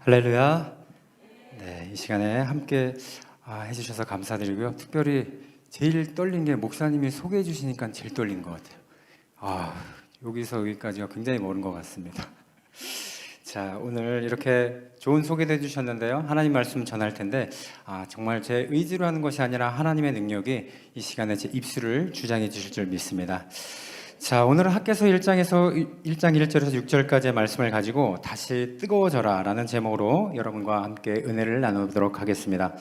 할렐루야. 네, 이 시간에 함께 해주셔서 감사드리고요. 특별히 제일 떨린 게 목사님이 소개해 주시니까 제일 떨린 것 같아요. 여기서 여기까지가 굉장히 멀은 것 같습니다. 자, 오늘 이렇게 좋은 소개도 해주셨는데요. 하나님 말씀 전할 텐데 정말 제 의지로 하는 것이 아니라 하나님의 능력이 이 시간에 제 입술을 주장해 주실 줄 믿습니다. 자, 오늘은 학개서 1장 1절에서 6절까지의 말씀을 가지고 다시 뜨거워져라 라는 제목으로 여러분과 함께 은혜를 나누도록 하겠습니다.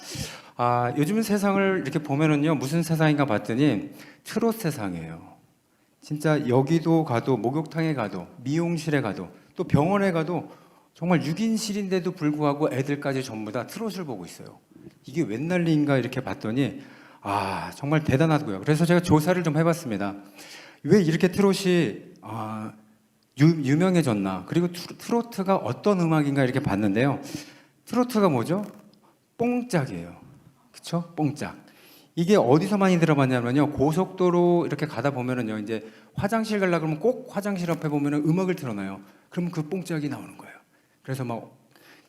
요즘 세상을 이렇게 보면은요, 무슨 세상인가 봤더니 트롯 세상이에요. 진짜 여기도 가도, 목욕탕에 가도, 미용실에 가도, 또 병원에 가도 정말 6인실인데도 불구하고 애들까지 전부 다 트롯을 보고 있어요. 이게 웬 난리인가 이렇게 봤더니 정말 대단하고요. 그래서 제가 조사를 좀 해봤습니다. 왜 이렇게 트롯이 유명해졌나, 그리고 트로트가 어떤 음악인가 이렇게 봤는데요. 트로트가 뭐죠? 뽕짝이에요. 그쵸? 뽕짝. 이게 어디서 많이 들어봤냐면요, 고속도로 이렇게 가다 보면은요, 이제 화장실 가려고 그러면 꼭 화장실 앞에 보면은 음악을 틀어놔요. 그러면 그 뽕짝이 나오는 거예요. 그래서 막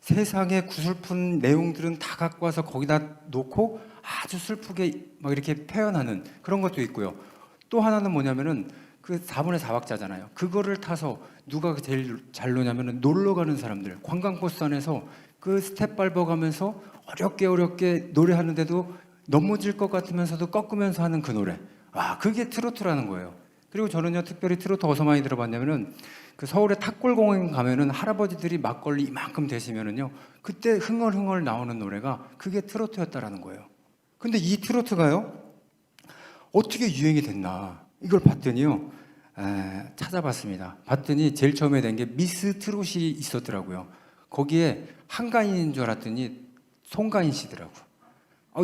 세상의 구슬픈 내용들은 다 갖고 와서 거기다 놓고 아주 슬프게 막 이렇게 표현하는 그런 것도 있고요. 또 하나는 뭐냐면은 그 4분의 4박자잖아요. 그거를 타서 누가 제일 잘 노냐면은 놀러 가는 사람들, 관광버스 안에서 그 스텝 밟아가면서 어렵게 노래하는데도 넘어질 것 같으면서도 꺾으면서 하는 그 노래. 그게 트로트라는 거예요. 그리고 저는요, 특별히 트로트 어디서 많이 들어봤냐면은 그 서울의 탁골공원 가면은 할아버지들이 막걸리 이만큼 되시면은요, 그때 흥얼흥얼 나오는 노래가 그게 트로트였다라는 거예요. 근데 이 트로트가요, 어떻게 유행이 됐나 이걸 봤더니요, 찾아봤습니다. 봤더니 제일 처음에 된 게 미스 트롯이 있었더라고요. 거기에 한가인인 줄 알았더니 송가인 씨더라고요.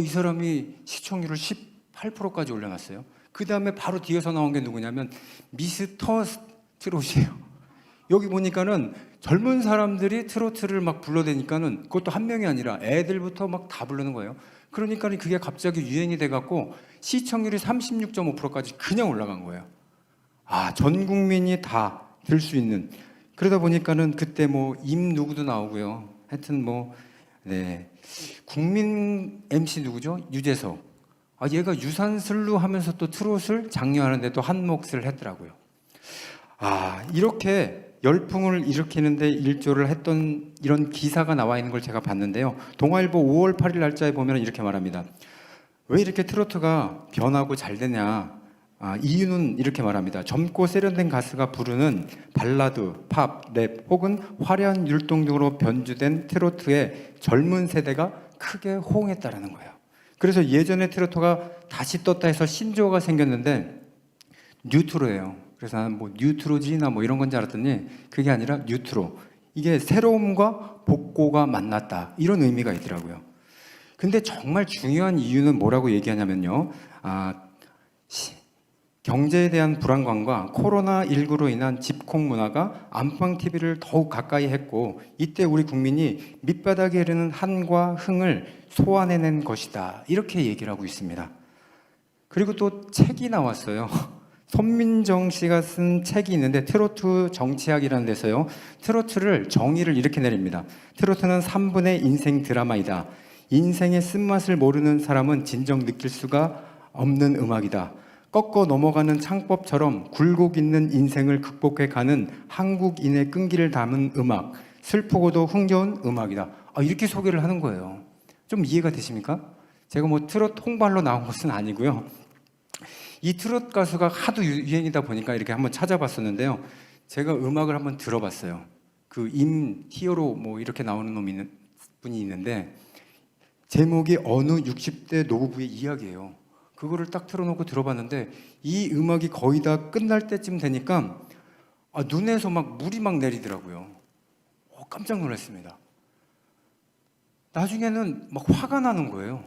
이 사람이 시청률을 18%까지 올려놨어요. 그 다음에 바로 뒤에서 나온 게 누구냐면 미스터 트롯이에요. 여기 보니까는 젊은 사람들이 트로트를 막 불러대니까는 그것도 한 명이 아니라 애들부터 막 다 부르는 거예요. 그러니까 그게 갑자기 유행이 돼갖고 시청률이 36.5%까지 그냥 올라간 거예요. 전 국민이 다 들 수 있는. 그러다 보니까는 그때 뭐 임 누구도 나오고요. 하여튼 국민 MC 누구죠? 유재석. 얘가 유산슬로 하면서 또 트롯을 장려하는데 또 한 몫을 했더라고요. 이렇게 열풍을 일으키는데 일조를 했던 이런 기사가 나와 있는 걸 제가 봤는데요. 동아일보 5월 8일 날짜에 보면 이렇게 말합니다. 왜 이렇게 트로트가 변하고 잘 되냐? 이유는 이렇게 말합니다. 젊고 세련된 가수가 부르는 발라드, 팝, 랩 혹은 화려한 율동 등으로 변주된 트로트에 젊은 세대가 크게 호응했다라는 거예요. 그래서 예전에 트로트가 다시 떴다 해서 신조어가 생겼는데 뉴트로예요. 그래서 나는 뭐 뉴트로지나 뭐 이런 건지 알았더니 그게 아니라 뉴트로. 이게 새로움과 복고가 만났다, 이런 의미가 있더라고요. 근데 정말 중요한 이유는 뭐라고 얘기하냐면요, 경제에 대한 불안감과 코로나19로 인한 집콕 문화가 안방 TV를 더욱 가까이 했고, 이때 우리 국민이 밑바닥에 이르는 한과 흥을 소환해낸 것이다, 이렇게 얘기를 하고 있습니다. 그리고 또 책이 나왔어요. 손민정 씨가 쓴 책이 있는데 트로트 정치학이라는 데서요, 트로트를 정의를 이렇게 내립니다. 트로트는 3분의 인생 드라마이다. 인생의 쓴맛을 모르는 사람은 진정 느낄 수가 없는 음악이다. 꺾어 넘어가는 창법처럼 굴곡 있는 인생을 극복해가는 한국인의 끈기를 담은 음악, 슬프고도 흥겨운 음악이다. 이렇게 소개를 하는 거예요. 좀 이해가 되십니까? 제가 뭐 트로트 홍보하러 나온 것은 아니고요. 이 트롯 가수가 하도 유행이다 보니까 이렇게 한번 찾아봤었는데요. 제가 음악을 한번 들어봤어요. 그 임 히어로 뭐 이렇게 나오는 분이 있는데 제목이 어느 60대 노부부의 이야기예요. 그거를 딱 틀어놓고 들어봤는데 이 음악이 거의 다 끝날 때쯤 되니까 눈에서 막 물이 막 내리더라고요. 깜짝 놀랐습니다. 나중에는 막 화가 나는 거예요.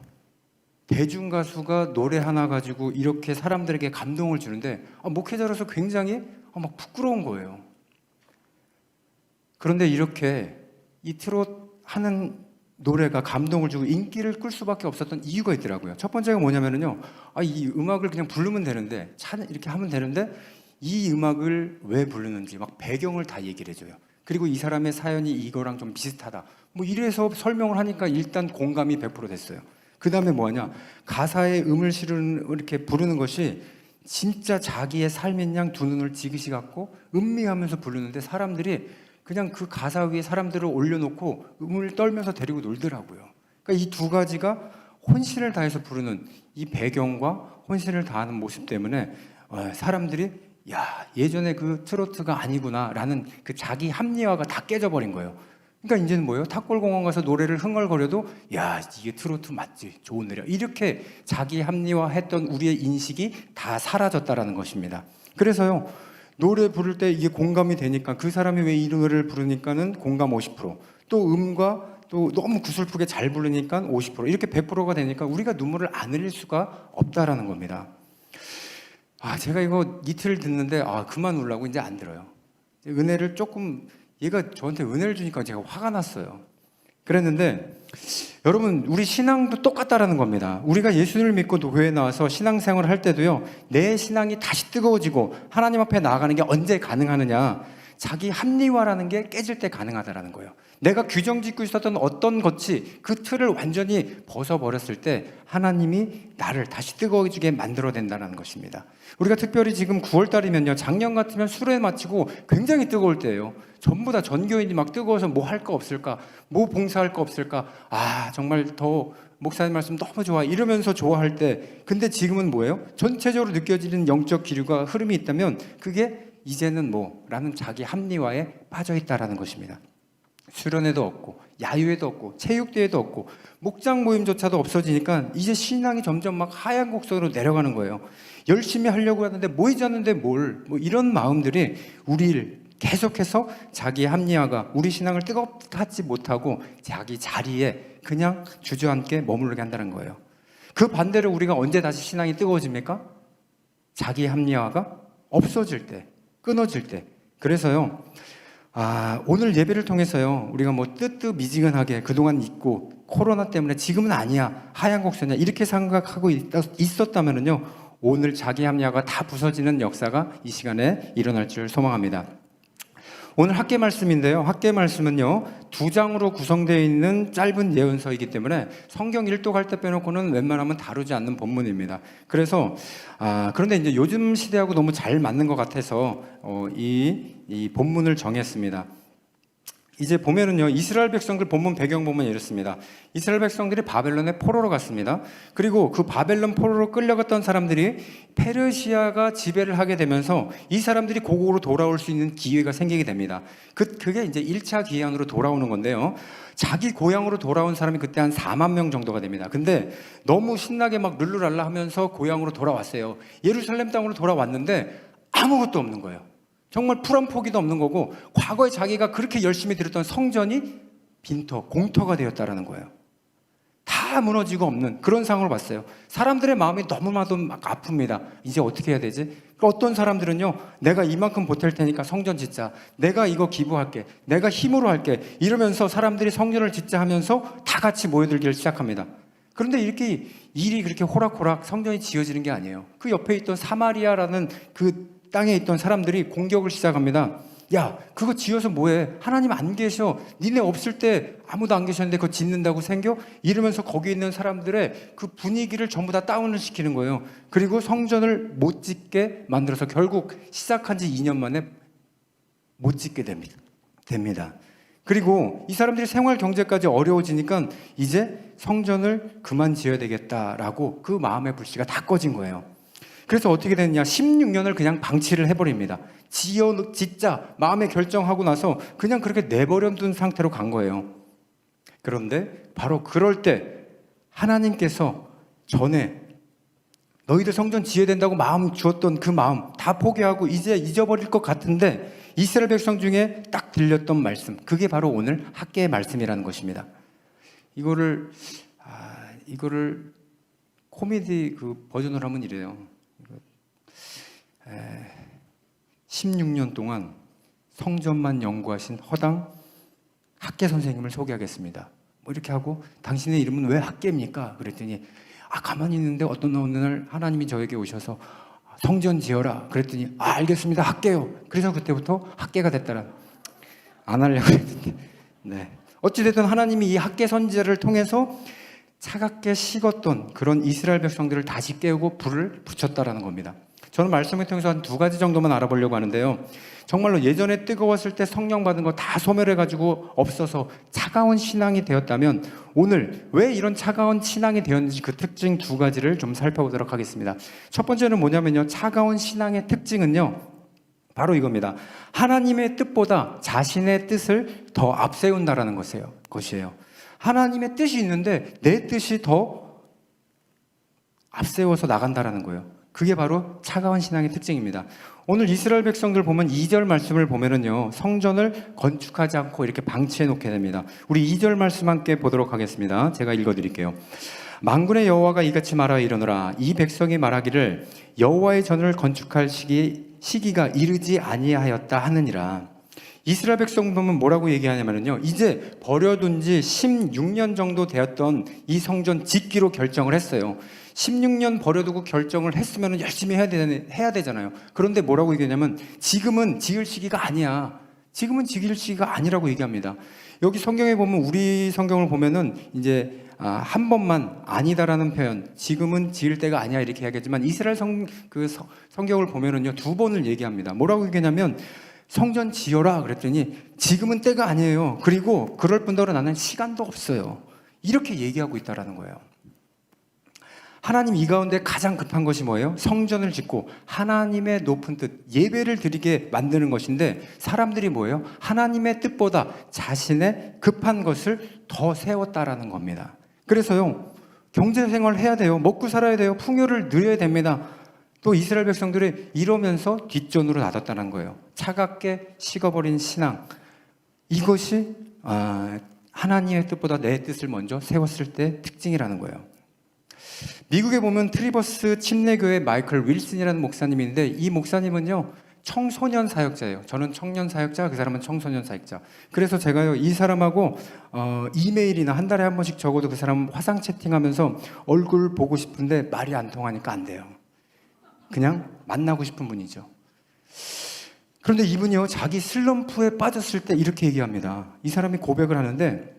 대중 가수가 노래 하나 가지고 이렇게 사람들에게 감동을 주는데 목회자로서 굉장히 막 부끄러운 거예요. 그런데 이렇게 이 트롯 하는 노래가 감동을 주고 인기를 끌 수밖에 없었던 이유가 있더라고요. 첫 번째가 뭐냐면요, 이 음악을 그냥 부르면 되는데, 이렇게 하면 되는데 이 음악을 왜 부르는지 막 배경을 다 얘기를 해줘요. 그리고 이 사람의 사연이 이거랑 좀 비슷하다. 뭐 이래서 설명을 하니까 일단 공감이 100% 됐어요. 그 다음에 뭐하냐? 가사에 음을 실은 이렇게 부르는 것이 진짜 자기의 삶인 양 두 눈을 지그시 감고 음미하면서 부르는데 사람들이 그냥 그 가사 위에 사람들을 올려놓고 음을 떨면서 데리고 놀더라고요. 그러니까 이 두 가지가 혼신을 다해서 부르는 이 배경과 혼신을 다하는 모습 때문에 사람들이 야, 예전에 그 트로트가 아니구나라는 그 자기 합리화가 다 깨져버린 거예요. 그러니까 이제는 뭐예요? 탑골공원 가서 노래를 흥얼거려도 야, 이게 트로트 맞지? 좋은 노래. 이렇게 자기 합리화했던 우리의 인식이 다 사라졌다라는 것입니다. 그래서요, 노래 부를 때 이게 공감이 되니까 그 사람이 왜 이 노래를 부르니까는 공감 50%, 또 음과 또 너무 구슬프게 잘 부르니까 50%, 이렇게 100%가 되니까 우리가 눈물을 안 흘릴 수가 없다라는 겁니다. 제가 이거 이틀 듣는데 그만 울라고 이제 안 들어요. 은혜를 조금, 얘가 저한테 은혜를 주니까 제가 화가 났어요. 그랬는데 여러분, 우리 신앙도 똑같다라는 겁니다. 우리가 예수를 믿고 교회에 나와서 신앙생활을 할 때도요, 내 신앙이 다시 뜨거워지고 하나님 앞에 나아가는 게 언제 가능하느냐? 자기 합리화라는 게 깨질 때 가능하다라는 거예요. 내가 규정 짓고 있었던 어떤 것이 그 틀을 완전히 벗어버렸을 때 하나님이 나를 다시 뜨거워지게 만들어낸다는 것입니다. 우리가 특별히 지금 9월달이면요, 작년 같으면 수련회 마치고 굉장히 뜨거울 때예요. 전부 다 전교인이 막 뜨거워서 뭐 할 거 없을까, 뭐 봉사할 거 없을까, 정말 더 목사님 말씀 너무 좋아 이러면서 좋아할 때, 근데 지금은 뭐예요? 전체적으로 느껴지는 영적 기류가 흐름이 있다면 그게 이제는 뭐라는 자기 합리화에 빠져 있다라는 것입니다. 수련회도 없고 야유회도 없고 체육대회도 없고 목장 모임조차도 없어지니까 이제 신앙이 점점 막 하얀 곡선으로 내려가는 거예요. 열심히 하려고 하는데 모이지 않는데 뭐 이런 마음들이 우리를 계속해서 자기 합리화가 우리 신앙을 뜨겁게 못하고 자기 자리에 그냥 주저앉게 머무르게 한다는 거예요. 그 반대로 우리가 언제 다시 신앙이 뜨거워집니까? 자기 합리화가 없어질 때, 끊어질 때. 그래서요, 오늘 예배를 통해서요, 우리가 뭐 뜨뜻미지근하게 그동안 잊고 코로나 때문에 지금은 아니야, 하얀 곡선이야 이렇게 생각하고 있었다면요, 오늘 자기 합리화가 다 부서지는 역사가 이 시간에 일어날 줄 소망합니다. 오늘 학계 말씀인데요, 학계 말씀은요 2장으로 구성되어 있는 짧은 예언서이기 때문에 성경 일독할 때 빼놓고는 웬만하면 다루지 않는 본문입니다. 그래서 그런데 이제 요즘 시대하고 너무 잘 맞는 것 같아서 이 본문을 정했습니다. 이제 보면은요, 이스라엘 백성들 본문 배경 보면 이렇습니다. 이스라엘 백성들이 바벨론에 포로로 갔습니다. 그리고 그 바벨론 포로로 끌려갔던 사람들이 페르시아가 지배를 하게 되면서 이 사람들이 고국으로 돌아올 수 있는 기회가 생기게 됩니다. 그게 이제 1차 기한으로 돌아오는 건데요. 자기 고향으로 돌아온 사람이 그때 한 4만 명 정도가 됩니다. 근데 너무 신나게 막 룰루랄라 하면서 고향으로 돌아왔어요. 예루살렘 땅으로 돌아왔는데 아무것도 없는 거예요. 정말 풀 한 포기도 없는 거고, 과거에 자기가 그렇게 열심히 드렸던 성전이 빈터, 공터가 되었다라는 거예요. 다 무너지고 없는 그런 상황을 봤어요. 사람들의 마음이 너무나도 막 아픕니다. 이제 어떻게 해야 되지? 어떤 사람들은요, 내가 이만큼 보탤 테니까 성전 짓자, 내가 이거 기부할게, 내가 힘으로 할게 이러면서 사람들이 성전을 짓자 하면서 다 같이 모여들기를 시작합니다. 그런데 이렇게 일이 그렇게 호락호락 성전이 지어지는 게 아니에요. 그 옆에 있던 사마리아라는 그 땅에 있던 사람들이 공격을 시작합니다. 야, 그거 지어서 뭐해? 하나님 안 계셔. 니네 없을 때 아무도 안 계셨는데 그거 짓는다고 생겨? 이러면서 거기 있는 사람들의 그 분위기를 전부 다 다운을 시키는 거예요. 그리고 성전을 못 짓게 만들어서 결국 시작한 지 2년 만에 못 짓게 됩니다. 그리고 이 사람들이 생활 경제까지 어려워지니까 이제 성전을 그만 지어야 되겠다라고 그 마음의 불씨가 다 꺼진 거예요. 그래서 어떻게 됐냐, 16년을 그냥 방치를 해버립니다. 짓자 마음에 결정하고 나서 그냥 그렇게 내버려둔 상태로 간 거예요. 그런데 바로 그럴 때 하나님께서 전에 너희들 성전 지어야 된다고 마음 주었던 그 마음 다 포기하고 이제 잊어버릴 것 같은데 이스라엘 백성 중에 딱 들렸던 말씀, 그게 바로 오늘 학계의 말씀이라는 것입니다. 이거를 코미디 그 버전으로 하면 이래요. 16년 동안 성전만 연구하신 허당 학계 선생님을 소개하겠습니다. 뭐 이렇게 하고, 당신의 이름은 왜 학계입니까? 그랬더니 가만히 있는데 어떤 어느 날 하나님이 저에게 오셔서 성전 지어라 그랬더니 알겠습니다, 학계요. 그래서 그때부터 학계가 됐다는. 안 하려고 했는데. 네. 어찌됐든 하나님이 이 학개 선지자를 통해서 차갑게 식었던 그런 이스라엘 백성들을 다시 깨우고 불을 붙였다라는 겁니다. 저는 말씀을 통해서 한 2가지 정도만 알아보려고 하는데요. 정말로 예전에 뜨거웠을 때 성령 받은 거 다 소멸해가지고 없어서 차가운 신앙이 되었다면 오늘 왜 이런 차가운 신앙이 되었는지 그 특징 2가지를 좀 살펴보도록 하겠습니다. 첫 번째는 뭐냐면요. 차가운 신앙의 특징은요. 바로 이겁니다. 하나님의 뜻보다 자신의 뜻을 더 앞세운다라는 것이에요. 하나님의 뜻이 있는데 내 뜻이 더 앞세워서 나간다라는 거예요. 그게 바로 차가운 신앙의 특징입니다. 오늘 이스라엘 백성들 보면 2절 말씀을 보면은요, 성전을 건축하지 않고 이렇게 방치해 놓게 됩니다. 우리 2절 말씀 함께 보도록 하겠습니다. 제가 읽어드릴게요. 만군의 여호와가 이같이 말하여 이르노라. 이 백성이 말하기를 여호와의 전을 건축할 시기가 이르지 아니하였다 하느니라. 이스라엘 백성 보면 뭐라고 얘기하냐면요, 이제 버려둔 지 16년 정도 되었던 이 성전 짓기로 결정을 했어요. 16년 버려두고 결정을 했으면 열심히 해야 되잖아요. 그런데 뭐라고 얘기하냐면 지금은 지을 시기가 아니야. 지금은 지을 시기가 아니라고 얘기합니다. 여기 성경에 보면, 우리 성경을 보면은 이제 한 번만 아니다라는 표현, 지금은 지을 때가 아니야 이렇게 이야기하지만 이스라엘 성경을 보면은요 2번을 얘기합니다. 뭐라고 얘기하냐면 성전 지어라 그랬더니 지금은 때가 아니에요. 그리고 그럴 뿐더러 나는 시간도 없어요. 이렇게 얘기하고 있다라는 거예요. 하나님 이 가운데 가장 급한 것이 뭐예요? 성전을 짓고 하나님의 높은 뜻, 예배를 드리게 만드는 것인데 사람들이 뭐예요? 하나님의 뜻보다 자신의 급한 것을 더 세웠다라는 겁니다. 그래서요, 경제생활을 해야 돼요. 먹고 살아야 돼요. 풍요를 누려야 됩니다. 또 이스라엘 백성들이 이러면서 뒷전으로 놔뒀다는 거예요. 차갑게 식어버린 신앙. 이것이 하나님의 뜻보다 내 뜻을 먼저 세웠을 때 특징이라는 거예요. 미국에 보면 트리버스 침례교회 마이클 윌슨이라는 목사님인데 이 목사님은요 청소년 사역자예요. 저는 청년 사역자, 그 사람은 청소년 사역자. 그래서 제가요 이 사람하고 이메일이나 한 달에 한 번씩 적어도 그 사람 화상 채팅하면서 얼굴 보고 싶은데 말이 안 통하니까 안 돼요. 그냥 만나고 싶은 분이죠. 그런데 이분이요 자기 슬럼프에 빠졌을 때 이렇게 얘기합니다. 이 사람이 고백을 하는데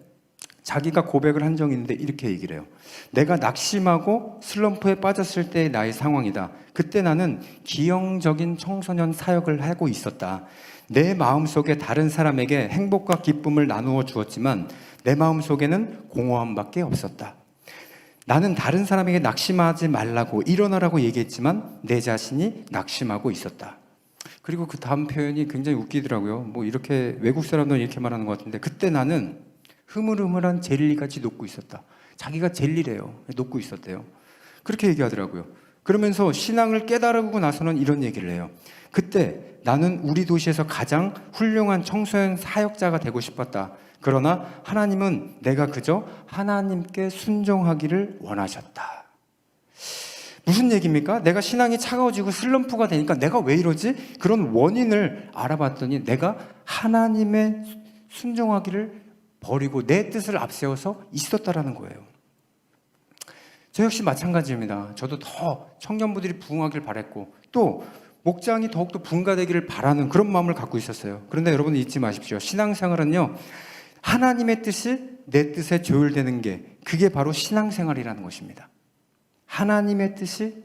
자기가 고백을 한 적이 있는데 이렇게 얘기를 해요. 내가 낙심하고 슬럼프에 빠졌을 때의 나의 상황이다. 그때 나는 기형적인 청소년 사역을 하고 있었다. 내 마음속에 다른 사람에게 행복과 기쁨을 나누어 주었지만 내 마음속에는 공허함밖에 없었다. 나는 다른 사람에게 낙심하지 말라고, 일어나라고 얘기했지만 내 자신이 낙심하고 있었다. 그리고 그 다음 표현이 굉장히 웃기더라고요. 뭐 이렇게 외국 사람들은 이렇게 말하는 것 같은데 그때 나는 흐물흐물한 젤리같이 녹고 있었다. 자기가 젤리래요. 녹고 있었대요. 그렇게 얘기하더라고요. 그러면서 신앙을 깨달고 나서는 이런 얘기를 해요. 그때 나는 우리 도시에서 가장 훌륭한 청소년 사역자가 되고 싶었다. 그러나 하나님은 내가 그저 하나님께 순종하기를 원하셨다. 무슨 얘기입니까? 내가 신앙이 차가워지고 슬럼프가 되니까 내가 왜 이러지? 그런 원인을 알아봤더니 내가 하나님의 순종하기를 버리고 내 뜻을 앞세워서 있었다라는 거예요. 저 역시 마찬가지입니다. 저도 더 청년부들이 부흥하길 바랬고 또 목장이 더욱더 부흥가되기를 바라는 그런 마음을 갖고 있었어요. 그런데 여러분 잊지 마십시오. 신앙생활은요 하나님의 뜻이 내 뜻에 조율되는 게 그게 바로 신앙생활이라는 것입니다. 하나님의 뜻이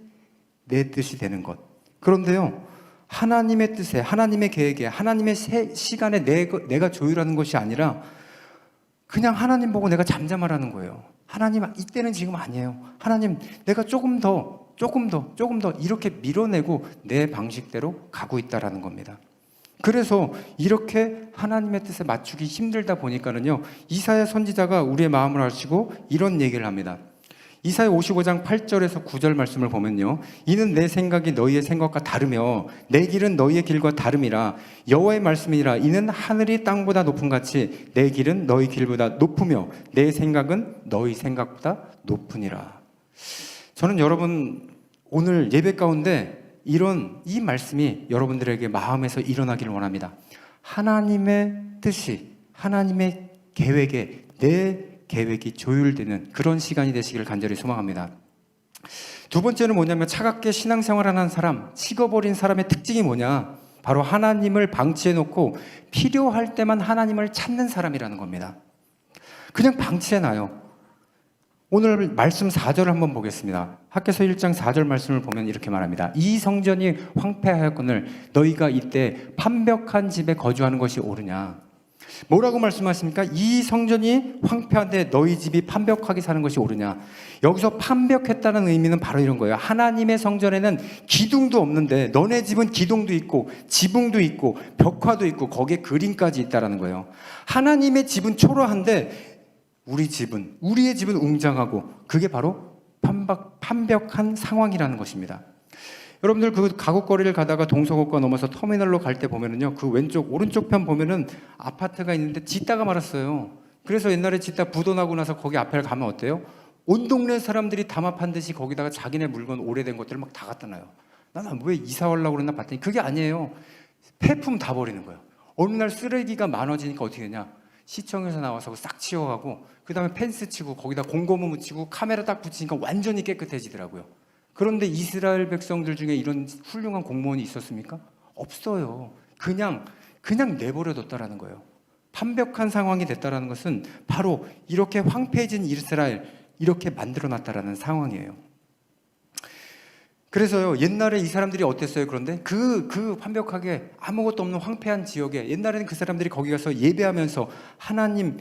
내 뜻이 되는 것. 그런데요 하나님의 뜻에, 하나님의 계획에, 하나님의 시간에 내가 조율하는 것이 아니라 그냥 하나님 보고 내가 잠잠하라는 거예요. 하나님 이때는 지금 아니에요. 하나님 내가 조금 더 이렇게 밀어내고 내 방식대로 가고 있다라는 겁니다. 그래서 이렇게 하나님의 뜻에 맞추기 힘들다 보니까는요 이사야 선지자가 우리의 마음을 아시고 이런 얘기를 합니다. 이사야 55장 8절에서 9절 말씀을 보면요 이는 내 생각이 너희의 생각과 다르며 내 길은 너희의 길과 다름이라. 여호와의 말씀이라. 이는 하늘이 땅보다 높음 같이 내 길은 너희 길보다 높으며 내 생각은 너희 생각보다 높으니라. 저는 여러분 오늘 예배 가운데 이 말씀이 여러분들에게 마음에서 일어나기를 원합니다. 하나님의 뜻이, 하나님의 계획에 내 계획이 조율되는 그런 시간이 되시기를 간절히 소망합니다. 두 번째는 뭐냐면 차갑게 신앙생활하는 사람, 식어버린 사람의 특징이 뭐냐? 바로 하나님을 방치해놓고 필요할 때만 하나님을 찾는 사람이라는 겁니다. 그냥 방치해놔요. 오늘 말씀 4절을 한번 보겠습니다. 학개서 1장 4절 말씀을 보면 이렇게 말합니다. 이 성전이 황폐하였거늘 너희가 이때 판벽한 집에 거주하는 것이 옳으냐. 뭐라고 말씀하십니까? 이 성전이 황폐한데 너희 집이 판벽하게 사는 것이 옳으냐. 여기서 판벽했다는 의미는 바로 이런 거예요. 하나님의 성전에는 기둥도 없는데 너네 집은 기둥도 있고 지붕도 있고 벽화도 있고 거기에 그림까지 있다라는 거예요. 하나님의 집은 초라한데 우리의 집은 웅장하고 그게 바로 판벽한 상황이라는 것입니다. 여러분들 그 가곡거리를 가다가 동서고가 넘어서 터미널로 갈 때 보면은요, 그 왼쪽 오른쪽 편 보면은 아파트가 있는데 짓다가 말았어요. 그래서 옛날에 짓다 부도나고 나서 거기 앞에 가면 어때요? 온 동네 사람들이 담합한 듯이 거기다가 자기네 물건 오래된 것들을 막 다 갖다 놔요. 나는 왜 이사 오려고 그랬나 봤더니 그게 아니에요. 폐품 다 버리는 거예요. 어느 날 쓰레기가 많아지니까 어떻게 되냐? 시청에서 나와서 싹 치워가고 그 다음에 펜스 치고 거기다 공고무 묻히고 카메라 딱 붙이니까 완전히 깨끗해지더라고요. 그런데 이스라엘 백성들 중에 이런 훌륭한 공무원이 있었습니까? 없어요. 그냥 내버려뒀다라는 거예요. 판벽한 상황이 됐다라는 것은 바로 이렇게 황폐해진 이스라엘, 이렇게 만들어놨다라는 상황이에요. 그래서요, 옛날에 이 사람들이 어땠어요? 그런데 그 완벽하게 아무것도 없는 황폐한 지역에 옛날에는 그 사람들이 거기 가서 예배하면서 하나님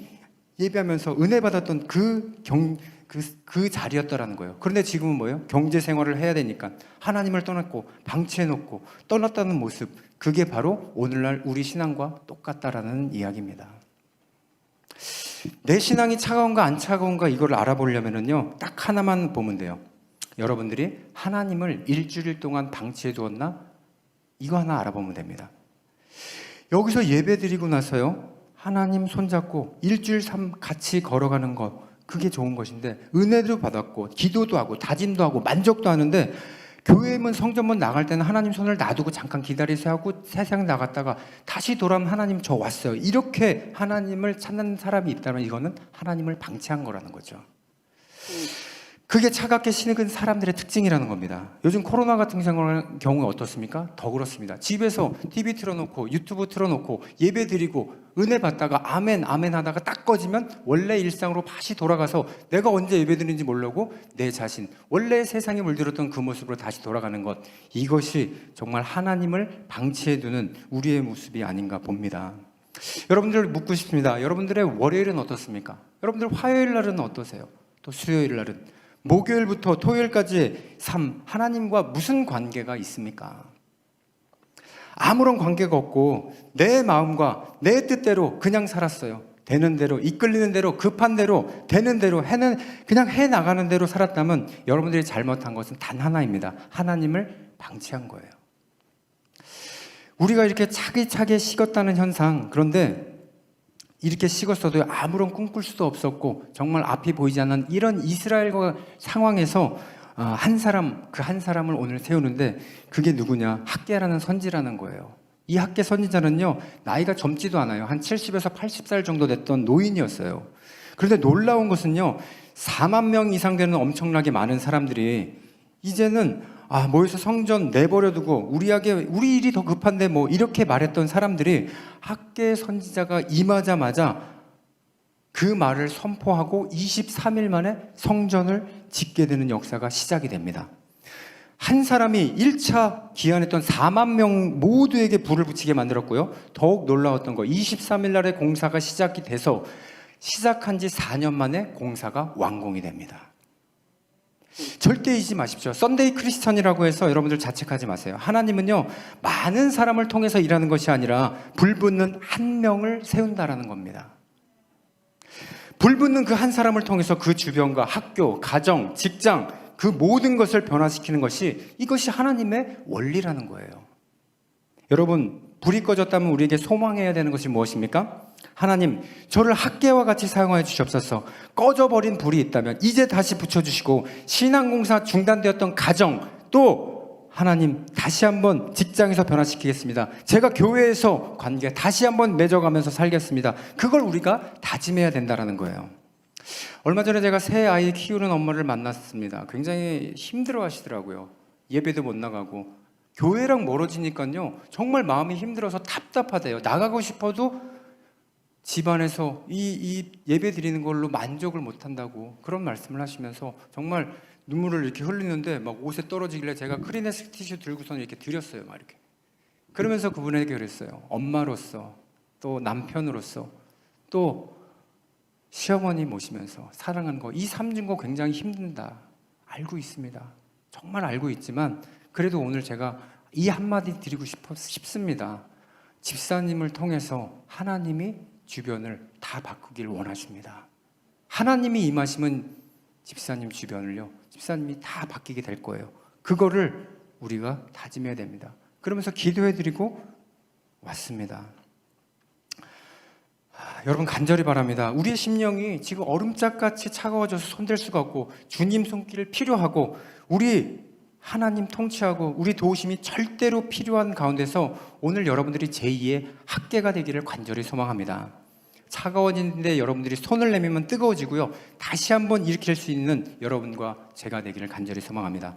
예배하면서 은혜 받았던 그 자리였다라는 거예요. 그런데 지금은 뭐예요? 경제 생활을 해야 되니까 하나님을 떠났고 방치해놓고 떠났다는 모습, 그게 바로 오늘날 우리 신앙과 똑같다라는 이야기입니다. 내 신앙이 차가운가 안 차가운가 이걸 알아보려면요, 딱 하나만 보면 돼요. 여러분들이 하나님을 일주일 동안 방치해 두었나? 이거 하나 알아보면 됩니다. 여기서 예배 드리고 나서요, 하나님 손잡고 일주일 삶 같이 걸어가는 것, 그게 좋은 것인데 은혜도 받았고 기도도 하고 다짐도 하고 만족도 하는데 교회문 성전문 나갈 때는 하나님 손을 놔두고 잠깐 기다리세요 하고 세상 나갔다가 다시 돌아오면 하나님 저 왔어요. 이렇게 하나님을 찾는 사람이 있다면 이거는 하나님을 방치한 거라는 거죠. 그게 차갑게 식은 사람들의 특징이라는 겁니다. 요즘 코로나 같은 경우에 어떻습니까? 더 그렇습니다. 집에서 TV 틀어놓고 유튜브 틀어놓고 예배 드리고 은혜 받다가 아멘 아멘 하다가 딱 꺼지면 원래 일상으로 다시 돌아가서 내가 언제 예배 드리는지 모르고 내 자신, 원래 세상에 물들었던 그 모습으로 다시 돌아가는 것, 이것이 정말 하나님을 방치해두는 우리의 모습이 아닌가 봅니다. 여러분들 묻고 싶습니다. 여러분들의 월요일은 어떻습니까? 여러분들 화요일 날은 어떠세요? 또 수요일 날은? 목요일부터 토요일까지의 삶, 하나님과 무슨 관계가 있습니까? 아무런 관계가 없고 내 마음과 내 뜻대로 그냥 살았어요. 되는 대로, 이끌리는 대로, 급한 대로, 되는 대로, 그냥 해나가는 대로 살았다면 여러분들이 잘못한 것은 단 하나입니다. 하나님을 방치한 거예요. 우리가 이렇게 차기차게 식었다는 현상, 그런데 이렇게 식었어도 아무런 꿈꿀 수도 없었고 정말 앞이 보이지 않는 이런 이스라엘과 상황에서 한 사람을 오늘 세우는데 그게 누구냐? 학개라는 선지라는 거예요. 이 학개 선지자는요, 나이가 젊지도 않아요. 한 70에서 80살 정도 됐던 노인이었어요. 그런데 놀라운 것은요, 4만 명 이상 되는 엄청나게 많은 사람들이 이제는 모여서 성전 내버려두고 우리 일이 더 급한데 뭐 이렇게 말했던 사람들이 학개 선지자가 임하자마자 그 말을 선포하고 23일 만에 성전을 짓게 되는 역사가 시작이 됩니다. 한 사람이 1차 기한했던 4만 명 모두에게 불을 붙이게 만들었고요. 더욱 놀라웠던 거, 23일 날에 공사가 시작이 돼서 시작한 지 4년 만에 공사가 완공이 됩니다. 절대 잊지 마십시오. 썬데이 크리스천이라고 해서 여러분들 자책하지 마세요. 하나님은요, 많은 사람을 통해서 일하는 것이 아니라 불붙는 한 명을 세운다라는 겁니다. 불붙는 그 한 사람을 통해서 그 주변과 학교, 가정, 직장, 그 모든 것을 변화시키는 것이, 이것이 하나님의 원리라는 거예요. 여러분, 불이 꺼졌다면 우리에게 소망해야 되는 것이 무엇입니까? 하나님, 저를 학개와 같이 사용하여 주시옵소서. 꺼져버린 불이 있다면 이제 다시 붙여주시고, 신앙공사 중단되었던 가정, 또 하나님 다시 한번 직장에서 변화시키겠습니다. 제가 교회에서 관계 다시 한번 맺어가면서 살겠습니다. 그걸 우리가 다짐해야 된다는 거예요. 얼마 전에 제가 새 아이 키우는 엄마를 만났습니다. 굉장히 힘들어 하시더라고요. 예배도 못 나가고 교회랑 멀어지니까요 정말 마음이 힘들어서 답답하대요. 나가고 싶어도 집안에서 이 예배 드리는 걸로 만족을 못한다고 그런 말씀을 하시면서 정말 눈물을 이렇게 흘리는데 막 옷에 떨어지길래 제가 크리네스 티슈 들고서 이렇게 드렸어요. 막 이렇게. 그러면서 그분에게 그랬어요. 엄마로서 또 남편으로서 또 시어머니 모시면서 사랑하는 거, 이 삼중고 굉장히 힘든다. 알고 있습니다. 정말 알고 있지만 그래도 오늘 제가 이 한마디 드리고 싶습니다. 집사님을 통해서 하나님이 주변을 다 바꾸길 원하십니다. 하나님이 임하시면 집사님 주변을요, 집사님이 다 바뀌게 될 거예요. 그거를 우리가 다짐해야 됩니다. 그러면서 기도해드리고 왔습니다. 여러분 간절히 바랍니다. 우리의 심령이 지금 얼음짝같이 차가워져서 손댈 수가 없고 주님 손길 필요하고 우리 하나님 통치하고 우리 도우심이 절대로 필요한 가운데서 오늘 여러분들이 제2의 학계가 되기를 간절히 소망합니다. 차가워지는데 여러분들이 손을 내밀면 뜨거워지고요. 다시 한번 일으킬 수 있는 여러분과 제가 되기를 간절히 소망합니다.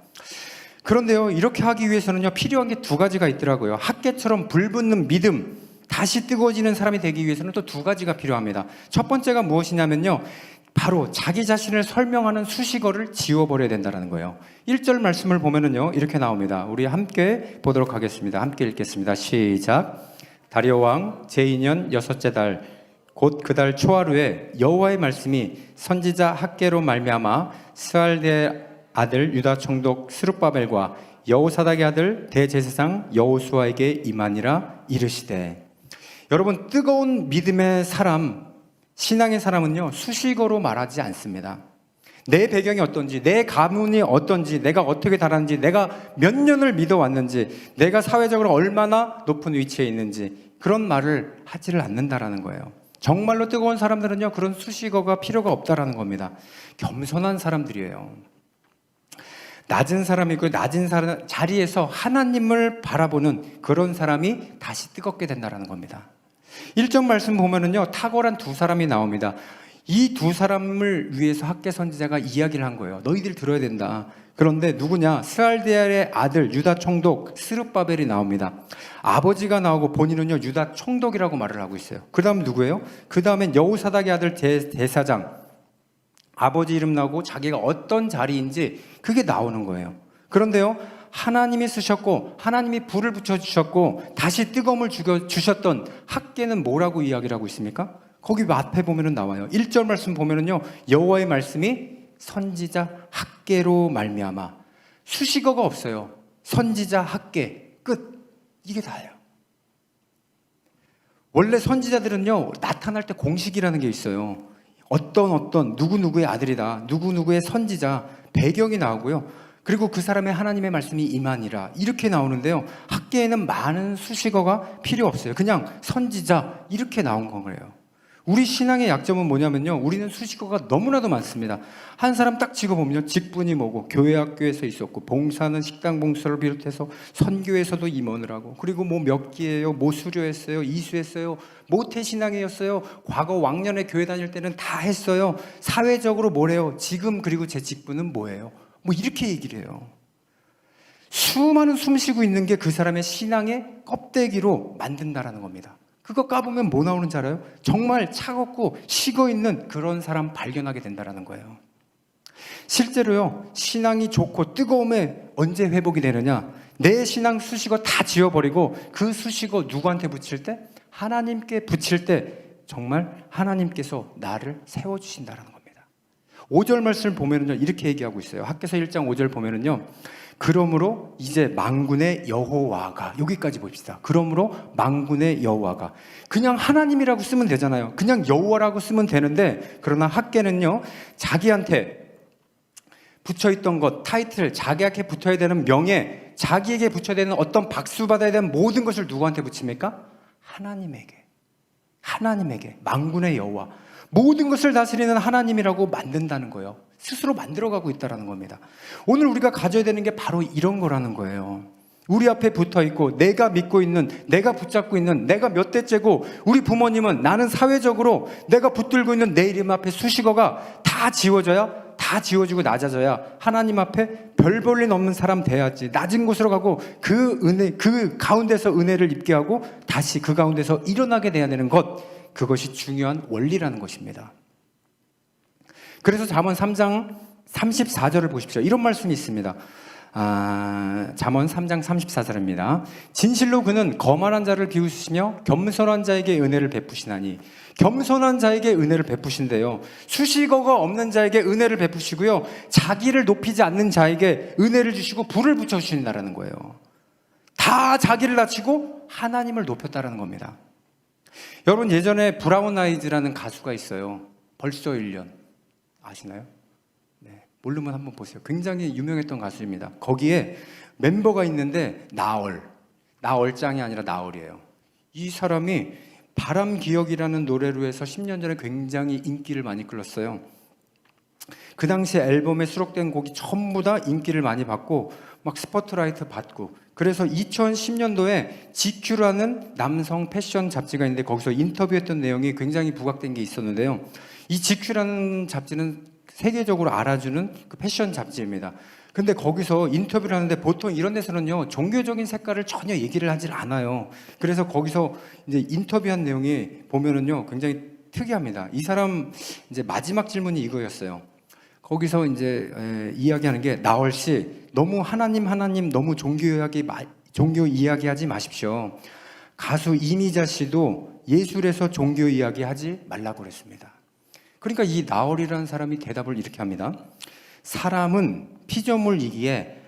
그런데요, 이렇게 하기 위해서는요, 필요한 게 두 가지가 있더라고요. 학계처럼 불붙는 믿음, 다시 뜨거워지는 사람이 되기 위해서는 또 두 가지가 필요합니다. 첫 번째가 무엇이냐면요, 바로 자기 자신을 설명하는 수식어를 지워버려야 된다는 거예요. 1절 말씀을 보면은요, 이렇게 나옵니다. 우리 함께 보도록 하겠습니다. 함께 읽겠습니다. 시작. 다리오 왕 제2년 6째 달 곧 그 달 초하루에 여호와의 말씀이 선지자 학계로 말미암아 스알디의 아들 유다 총독 스룹바벨과 여호사닥의 아들 대제사장 여호수아에게 임하니라 이르시되. 여러분, 뜨거운 믿음의 사람, 신앙의 사람은요 수식어로 말하지 않습니다. 내 배경이 어떤지, 내 가문이 어떤지, 내가 어떻게 자랐는지, 내가 몇 년을 믿어왔는지, 내가 사회적으로 얼마나 높은 위치에 있는지 그런 말을 하지를 않는다라는 거예요. 정말로 뜨거운 사람들은요 그런 수식어가 필요가 없다라는 겁니다. 겸손한 사람들이에요. 낮은 사람이고 낮은 자리에서 하나님을 바라보는 그런 사람이 다시 뜨겁게 된다는 겁니다. 1절 말씀 보면은요, 탁월한 두 사람이 나옵니다. 이 두 사람을 위해서 학계 선지자가 이야기를 한 거예요. 너희들 들어야 된다. 그런데 누구냐? 스알디엘의 아들 유다 총독 스룹바벨이 나옵니다. 아버지가 나오고 본인은요 유다 총독이라고 말을 하고 있어요. 그 다음 누구예요? 그 다음엔 여호사닥의 아들 대사장, 아버지 이름 나오고 자기가 어떤 자리인지 그게 나오는 거예요. 그런데요, 하나님이 쓰셨고 하나님이 불을 붙여주셨고 다시 뜨거움을 주셨던 학계는 뭐라고 이야기를 하고 있습니까? 거기 앞에 보면은 나와요. 1절 말씀 보면은요, 여호와의 말씀이 선지자 학계로 말미암아. 수식어가 없어요. 선지자 학계 끝. 이게 다예요. 원래 선지자들은요 나타날 때 공식이라는 게 있어요. 어떤 누구누구의 아들이다, 누구누구의 선지자, 배경이 나오고요. 그리고 그 사람의 하나님의 말씀이 임하니라 이렇게 나오는데요, 학계에는 많은 수식어가 필요 없어요. 그냥 선지자 이렇게 나온 거예요. 우리 신앙의 약점은 뭐냐면요, 우리는 수식어가 너무나도 많습니다. 한 사람 딱 찍어보면요, 직분이 뭐고 교회 학교에서 있었고 봉사는 식당 봉사를 비롯해서 선교에서도 임원을 하고, 그리고 뭐 몇 기예요, 뭐 수료했어요, 이수했어요, 모태신앙이었어요, 과거 왕년에 교회 다닐 때는 다 했어요, 사회적으로 뭐래요, 지금 그리고 제 직분은 뭐예요, 뭐 이렇게 얘기를 해요. 수많은 숨 쉬고 있는 게 그 사람의 신앙의 껍데기로 만든다라는 겁니다. 그거 까보면 뭐 나오는지 알아요? 정말 차갑고 식어있는 그런 사람 발견하게 된다는 거예요. 실제로요, 신앙이 좋고 뜨거움에 언제 회복이 되느냐, 내 신앙 수식어 다 지워버리고 그 수식어 누구한테 붙일 때? 하나님께 붙일 때 정말 하나님께서 나를 세워주신다는 겁니다. 5절 말씀을 보면은요, 이렇게 얘기하고 있어요. 학개서 1장 5절 보면은요, 그러므로 이제 만군의 여호와가, 여기까지 봅시다. 그러므로 만군의 여호와가, 그냥 하나님이라고 쓰면 되잖아요. 그냥 여호와라고 쓰면 되는데, 그러나 학계는요 자기한테 붙여있던 것, 타이틀, 자기에게 붙어야 되는 명예, 자기에게 붙여야 되는 어떤 박수 받아야 되는 모든 것을 누구한테 붙입니까? 하나님에게. 만군의 여호와, 모든 것을 다스리는 하나님이라고 만든다는 거예요. 스스로 만들어가고 있다는 겁니다. 오늘 우리가 가져야 되는 게 바로 이런 거라는 거예요. 우리 앞에 붙어있고 내가 믿고 있는, 내가 붙잡고 있는, 내가 몇 대째고, 우리 부모님은, 나는 사회적으로 내가 붙들고 있는 내 이름 앞에 수식어가 다 지워져야, 다 다 지워지고 낮아져야 하나님 앞에 별 볼 일 없는 사람 돼야지. 낮은 곳으로 가고 그 은혜, 그 가운데서 은혜를 입게 하고 다시 그 가운데서 일어나게 돼야 되는 것, 그것이 중요한 원리라는 것입니다. 그래서 잠언 3장 34절을 보십시오. 이런 말씀이 있습니다. 잠언 3장 34절입니다. 진실로 그는 거만한 자를 비웃으시며 겸손한 자에게 은혜를 베푸시나니. 겸손한 자에게 은혜를 베푸신대요. 수식어가 없는 자에게 은혜를 베푸시고요, 자기를 높이지 않는 자에게 은혜를 주시고 불을 붙여주신다는 거예요. 다 자기를 낮추고 하나님을 높였다는 겁니다. 여러분, 예전에 브라운 아이즈라는 가수가 있어요. 벌써 1년 아시나요? 네, 모르면 한번 보세요. 굉장히 유명했던 가수입니다. 거기에 멤버가 있는데 나얼짱이 아니라 나얼이에요. 이 사람이 바람기억이라는 노래로 해서 10년 전에 굉장히 인기를 많이 끌었어요. 그 당시에 앨범에 수록된 곡이 전부 다 인기를 많이 받고 막 스포트라이트 받고, 그래서 2010년도에 GQ라는 남성 패션 잡지가 있는데 거기서 인터뷰했던 내용이 굉장히 부각된 게 있었는데요. 이 GQ라는 잡지는 세계적으로 알아주는 그 패션 잡지입니다. 근데 거기서 인터뷰를 하는데 보통 이런 데서는요, 종교적인 색깔을 전혀 얘기를 하질 않아요. 그래서 거기서 이제 인터뷰한 내용이 보면은요, 굉장히 특이합니다. 이 사람 이제 마지막 질문이 이거였어요. 거기서 이제 이야기하는 게, 나얼 씨, 너무 하나님 너무 종교 이야기하지 마십시오. 가수 이미자 씨도 예술에서 종교 이야기하지 말라고 그랬습니다. 그러니까 이 나얼이라는 사람이 대답을 이렇게 합니다. 사람은 피조물이기에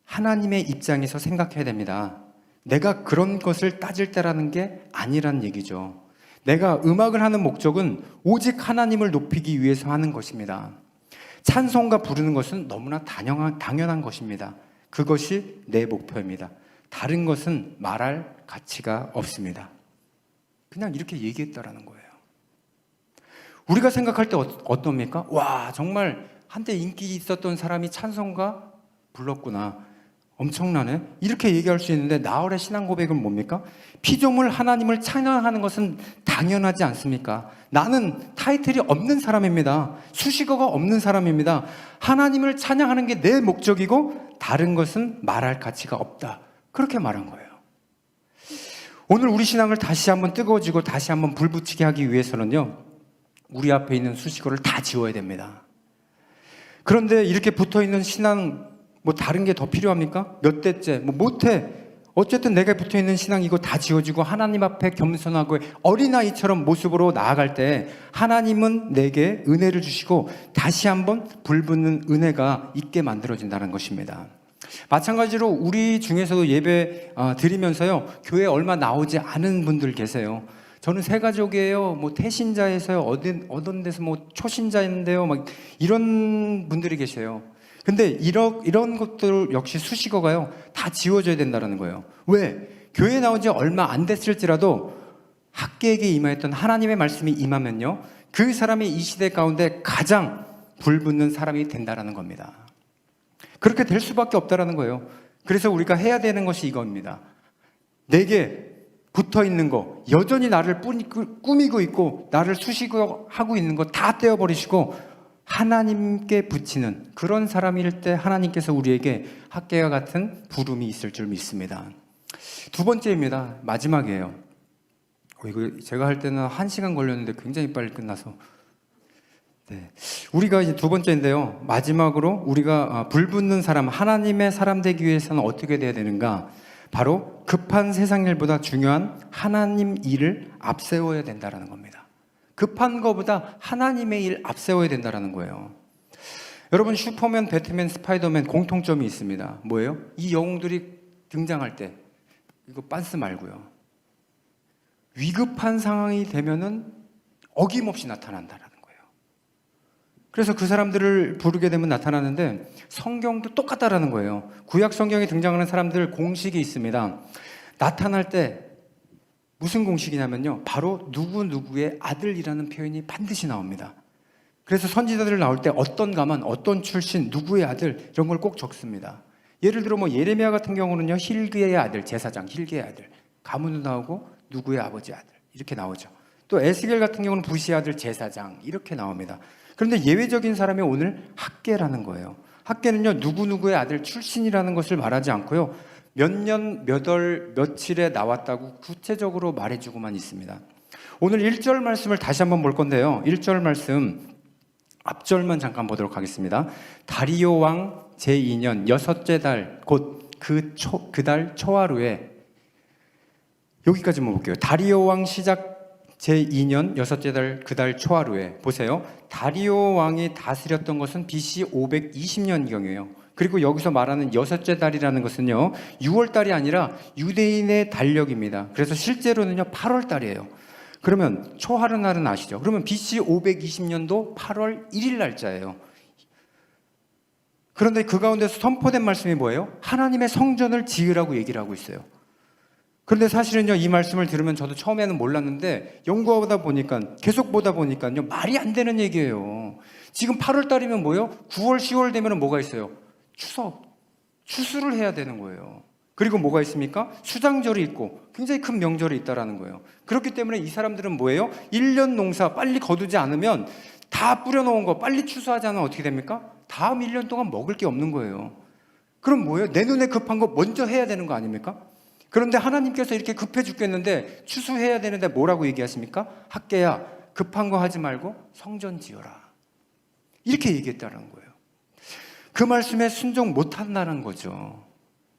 하나님의 입장에서 생각해야 됩니다. 내가 그런 것을 따질 때라는 게 아니란 얘기죠. 내가 음악을 하는 목적은 오직 하나님을 높이기 위해서 하는 것입니다. 찬송가 부르는 것은 너무나 당연한 것입니다. 그것이 내 목표입니다. 다른 것은 말할 가치가 없습니다. 그냥 이렇게 얘기했다라는 거예요. 우리가 생각할 때 어떻습니까? 와, 정말 한때 인기 있었던 사람이 찬송가 불렀구나, 엄청나네, 이렇게 얘기할 수 있는데, 나얼의 신앙 고백은 뭡니까? 피조물 하나님을 찬양하는 것은 당연하지 않습니까? 나는 타이틀이 없는 사람입니다. 수식어가 없는 사람입니다. 하나님을 찬양하는 게 내 목적이고 다른 것은 말할 가치가 없다, 그렇게 말한 거예요. 오늘 우리 신앙을 다시 한번 뜨거워지고 다시 한번 불붙이게 하기 위해서는요, 우리 앞에 있는 수식어를 다 지워야 됩니다. 그런데 이렇게 붙어있는 신앙, 뭐 다른 게 더 필요합니까? 몇 대째, 뭐 못해. 어쨌든 내가 붙어있는 신앙 이거 다 지워지고 하나님 앞에 겸손하고 어린아이처럼 모습으로 나아갈 때 하나님은 내게 은혜를 주시고 다시 한번 불붙는 은혜가 있게 만들어진다는 것입니다. 마찬가지로 우리 중에서도 예배 드리면서요, 교회 얼마 나오지 않은 분들 계세요. 저는 새가족이에요, 뭐 태신자에서요, 어떤 데서 뭐 초신자인데요, 막 이런 분들이 계세요. 근데 이런 것들 역시 수식어가요, 다 지워져야 된다는 거예요. 왜? 교회에 나온 지 얼마 안 됐을지라도 학계에게 임하였던 하나님의 말씀이 임하면요, 그 사람이 이 시대 가운데 가장 불붙는 사람이 된다는 겁니다. 그렇게 될 수밖에 없다는 거예요. 그래서 우리가 해야 되는 것이 이겁니다. 내게 붙어있는 거, 여전히 나를 꾸미고 있고 나를 수식하고 있는 거 다 떼어버리시고 하나님께 붙이는 그런 사람일 때 하나님께서 우리에게 학계와 같은 부름이 있을 줄 믿습니다. 두 번째입니다. 마지막이에요. 이거 제가 할 때는 1시간 걸렸는데 굉장히 빨리 끝나서. 네. 우리가 이제 두 번째인데요, 마지막으로 우리가 불붙는 사람, 하나님의 사람 되기 위해서는 어떻게 돼야 되는가? 바로 급한 세상 일보다 중요한 하나님 일을 앞세워야 된다는 겁니다. 급한 것보다 하나님의 일 앞세워야 된다는 거예요. 여러분, 슈퍼맨, 배트맨, 스파이더맨 공통점이 있습니다. 뭐예요? 이 영웅들이 등장할 때, 이거 빤스 말고요, 위급한 상황이 되면은 어김없이 나타난다는 거예요. 그래서 그 사람들을 부르게 되면 나타나는데, 성경도 똑같다라는 거예요. 구약 성경에 등장하는 사람들 공식이 있습니다. 나타날 때 무슨 공식이냐면요, 바로 누구누구의 아들이라는 표현이 반드시 나옵니다. 그래서 선지자들 나올 때 어떤 가만, 어떤 출신, 누구의 아들, 이런 걸 꼭 적습니다. 예를 들어 뭐 예레미야 같은 경우는요, 힐기의 아들, 제사장 힐기의 아들, 가문도 나오고 누구의 아버지 아들, 이렇게 나오죠. 또 에스겔 같은 경우는 부시의 아들, 제사장, 이렇게 나옵니다. 그런데 예외적인 사람이 오늘 학계라는 거예요. 학계는요, 누구누구의 아들 출신이라는 것을 말하지 않고요, 몇 년, 몇 월, 며칠에 나왔다고 구체적으로 말해주고만 있습니다. 오늘 1절 말씀을 다시 한번 볼 건데요. 1절 말씀 앞절만 잠깐 보도록 하겠습니다. 다리오 왕 제2년 여섯째 달 곧 그 달 초하루에, 여기까지만 볼게요. 다리오 왕 시작 제2년 여섯째 달 그 달 초하루에, 보세요. 다리오 왕이 다스렸던 것은 BC 520년경이에요. 그리고 여기서 말하는 여섯째 달이라는 것은요, 6월 달이 아니라 유대인의 달력입니다. 그래서 실제로는요 8월 달이에요. 그러면 초하루날은 아시죠? 그러면 BC 520년도 8월 1일 날짜예요. 그런데 그 가운데서 선포된 말씀이 뭐예요? 하나님의 성전을 지으라고 얘기를 하고 있어요. 그런데 사실은요, 이 말씀을 들으면 저도 처음에는 몰랐는데 연구하다 보니까, 계속 보다 보니까요, 말이 안 되는 얘기예요. 지금 8월 달이면 뭐예요? 9월, 10월 되면 뭐가 있어요? 추석, 추수를 해야 되는 거예요. 그리고 뭐가 있습니까? 수장절이 있고 굉장히 큰 명절이 있다라는 거예요. 그렇기 때문에 이 사람들은 뭐예요? 1년 농사 빨리 거두지 않으면, 다 뿌려놓은 거 빨리 추수하지 않으면 어떻게 됩니까? 다음 1년 동안 먹을 게 없는 거예요. 그럼 뭐예요? 내 눈에 급한 거 먼저 해야 되는 거 아닙니까? 그런데 하나님께서 이렇게 급해 죽겠는데 추수해야 되는데 뭐라고 얘기하십니까? 학계야, 급한 거 하지 말고 성전 지어라, 이렇게 얘기했다는 거예요. 그 말씀에 순종 못한다는 거죠.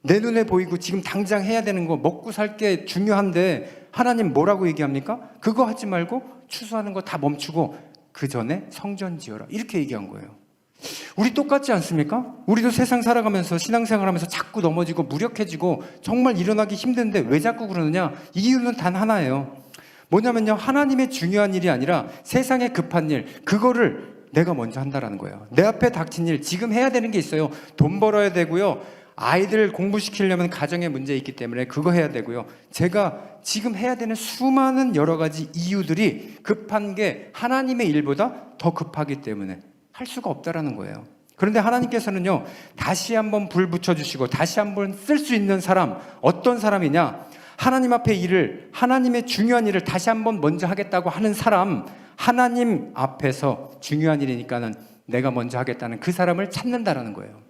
내 눈에 보이고 지금 당장 해야 되는 거, 먹고 살 게 중요한데 하나님 뭐라고 얘기합니까? 그거 하지 말고 추수하는 거 다 멈추고 그 전에 성전 지어라, 이렇게 얘기한 거예요. 우리 똑같지 않습니까? 우리도 세상 살아가면서 신앙생활하면서 자꾸 넘어지고 무력해지고 정말 일어나기 힘든데 왜 자꾸 그러느냐? 이유는 단 하나예요. 뭐냐면요, 하나님의 중요한 일이 아니라 세상에 급한 일, 그거를 내가 먼저 한다라는 거예요. 내 앞에 닥친 일, 지금 해야 되는 게 있어요. 돈 벌어야 되고요, 아이들 공부시키려면 가정에 문제 있기 때문에 그거 해야 되고요, 제가 지금 해야 되는 수많은 여러 가지 이유들이 급한 게 하나님의 일보다 더 급하기 때문에 할 수가 없다라는 거예요. 그런데 하나님께서는요, 다시 한번 불 붙여주시고 다시 한번 쓸 수 있는 사람, 어떤 사람이냐? 하나님 앞에 일을, 하나님의 중요한 일을 다시 한번 먼저 하겠다고 하는 사람, 하나님 앞에서 중요한 일이니까는 내가 먼저 하겠다는 그 사람을 찾는다라는 거예요.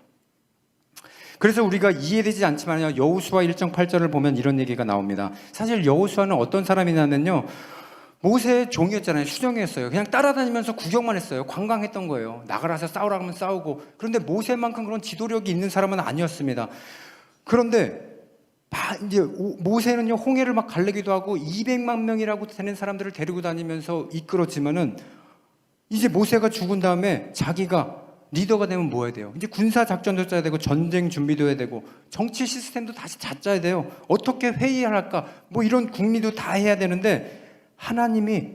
그래서 우리가 이해되지 않지만 여호수아 1장 8절을 보면 이런 얘기가 나옵니다. 사실 여호수아는 어떤 사람이냐면요, 모세의 종이었잖아요. 수종이었어요. 그냥 따라다니면서 구경만 했어요. 관광했던 거예요. 나가라서 싸우라 하면 싸우고. 그런데 모세만큼 그런 지도력이 있는 사람은 아니었습니다. 그런데 이제 모세는요, 홍해를 막 갈르기도 하고 200만 명이라고 되는 사람들을 데리고 다니면서 이끌었지만은, 이제 모세가 죽은 다음에 자기가 리더가 되면 뭐 해야 돼요? 이제 군사 작전도 짜야 되고 전쟁 준비도 해야 되고 정치 시스템도 다시 짜야 돼요. 어떻게 회의할까? 뭐 이런 국리도 다 해야 되는데, 하나님이